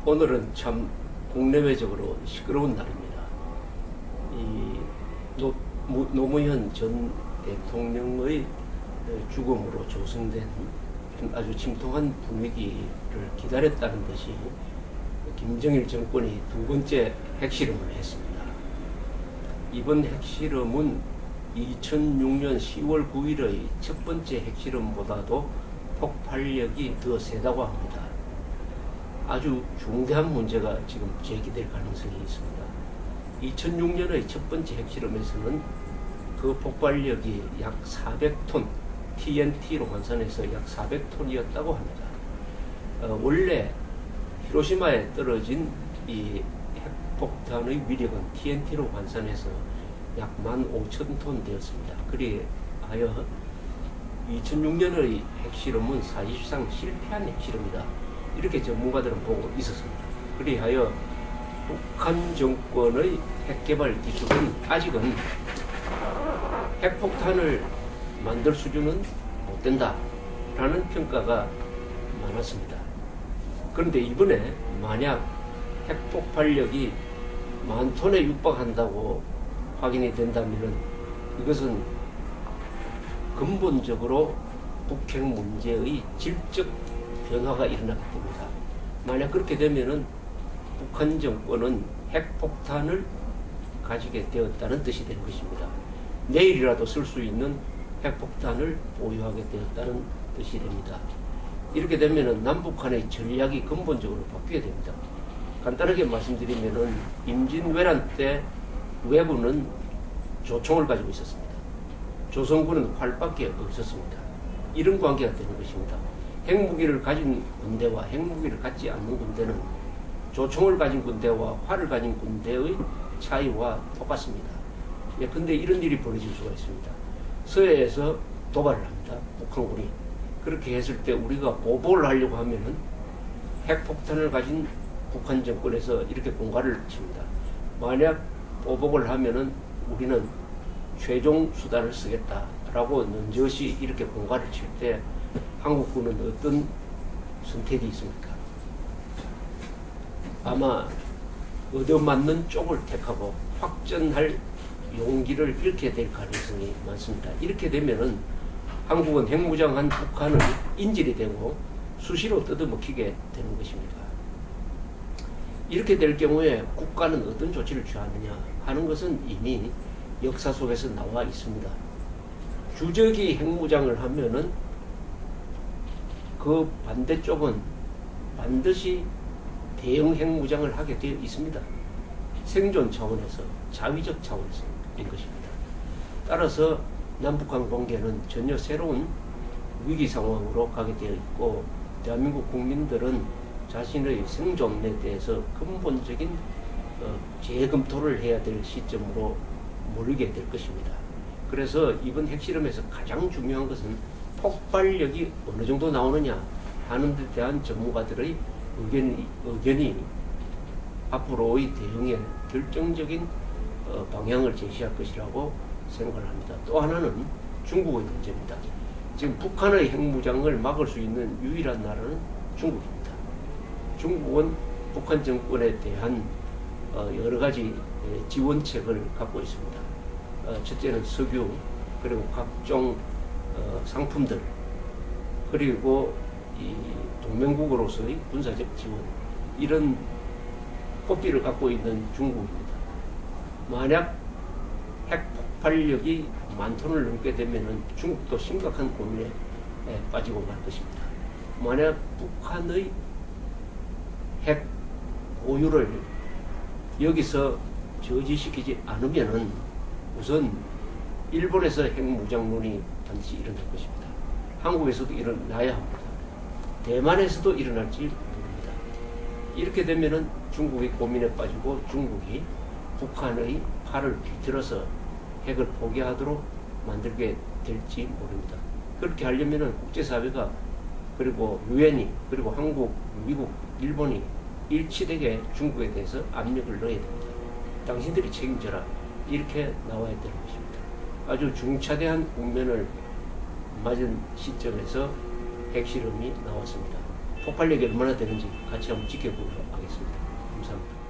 오늘은 참 국내외적으로 시끄러운 날입니다. 이 노무현 전 대통령의 죽음으로 조성된 아주 침통한 분위기를 기다렸다는 듯이 김정일 정권이 두 번째 핵실험을 했습니다. 이번 핵실험은 2006년 10월 9일의 첫 번째 핵실험보다도 폭발력이 더 세다고 합니다. 아주 중대한 문제가 지금 제기될 가능성이 있습니다. 2006년의 첫 번째 핵실험에서는 그 폭발력이 약 400톤, TNT로 환산해서 약 400톤이었다고 합니다. 원래 히로시마에 떨어진 이 핵폭탄의 위력은 TNT로 환산해서 약 15,000톤 되었습니다. 그리하여 2006년의 핵실험은 사실상 실패한 핵실험이다, 이렇게 전문가들은 보고 있었습니다. 그리하여 북한 정권의 핵개발 기술은 아직은 핵폭탄을 만들 수준은 못 된다라는 평가가 많았습니다. 그런데 이번에 만약 핵폭발력이 10,000톤에 육박한다고 확인이 된다면 이것은 근본적으로 북핵 문제의 질적 변화가 일어나게 됩니다. 만약 그렇게 되면은 북한 정권은 핵폭탄을 가지게 되었다는 뜻이 되는 것입니다. 내일이라도 쓸 수 있는 핵폭탄을 보유하게 되었다는 뜻이 됩니다. 이렇게 되면은 남북한의 전략이 근본적으로 바뀌게 됩니다. 간단하게 말씀드리면은 임진왜란 때 왜군은 조총을 가지고 있었습니다. 조선군은 활밖에 없었습니다. 이런 관계가 되는 것입니다. 핵무기를 가진 군대와 핵무기를 갖지 않는 군대는 조총을 가진 군대와 활을 가진 군대의 차이와 똑같습니다. 근데 이런 일이 벌어질 수가 있습니다. 서해에서 도발을 합니다. 북한군이. 그렇게 했을 때 우리가 보복을 하려고 하면은 핵폭탄을 가진 북한 정권에서 이렇게 공갈을 칩니다. 만약 보복을 하면은 우리는 최종 수단을 쓰겠다라고 넌저시 이렇게 공갈을 칠 때 한국군은 어떤 선택이 있습니까? 아마 얻어맞는 쪽을 택하고 확전할 용기를 잃게 될 가능성이 많습니다. 이렇게 되면은 한국은 핵무장한 북한을 인질이 되고 수시로 뜯어먹히게 되는 것입니다. 이렇게 될 경우에 국가는 어떤 조치를 취하느냐 하는 것은 이미 역사 속에서 나와 있습니다. 주적이 핵무장을 하면은 그 반대쪽은 반드시 대형 핵무장을 하게 되어 있습니다. 생존 차원에서, 자위적 차원에서인 것입니다. 따라서 남북한 관계는 전혀 새로운 위기 상황으로 가게 되어 있고, 대한민국 국민들은 자신의 생존에 대해서 근본적인 재검토를 해야 될 시점으로 몰리게 될 것입니다. 그래서 이번 핵실험에서 가장 중요한 것은 폭발력이 어느 정도 나오느냐 하는 데 대한 전문가들의 의견이 앞으로의 대응에 결정적인 방향을 제시할 것이라고 생각을 합니다. 또 하나는 중국의 문제입니다. 지금 북한의 핵무장을 막을 수 있는 유일한 나라는 중국입니다. 중국은 북한 정권에 대한 여러 가지 지원책을 갖고 있습니다. 첫째는 석유, 그리고 각종 상품들, 그리고 이 동맹국으로서의 군사적 지원, 이런 포기를 갖고 있는 중국입니다. 만약 핵폭발력이 10,000톤을 넘게 되면은 중국도 심각한 고민에 빠지고 말 것입니다. 만약 북한의 핵 보유를 여기서 저지시키지 않으면은 우선 일본에서 핵무장론이 반드시 일어날 것입니다. 한국에서도 일어나야 합니다. 대만에서도 일어날지 모릅니다. 이렇게 되면은 중국이 고민에 빠지고 중국이 북한의 팔을 비틀어서 핵을 포기하도록 만들게 될지 모릅니다. 그렇게 하려면은 국제사회가, 그리고 유엔이, 그리고 한국, 미국, 일본이 일치되게 중국에 대해서 압력을 넣어야 됩니다. 당신들이 책임져라, 이렇게 나와야 되는 것입니다. 아주 중차대한 국면을 맞은 시점에서 핵실험이 나왔습니다. 폭발력이 얼마나 되는지 같이 한번 지켜보도록 하겠습니다. 감사합니다.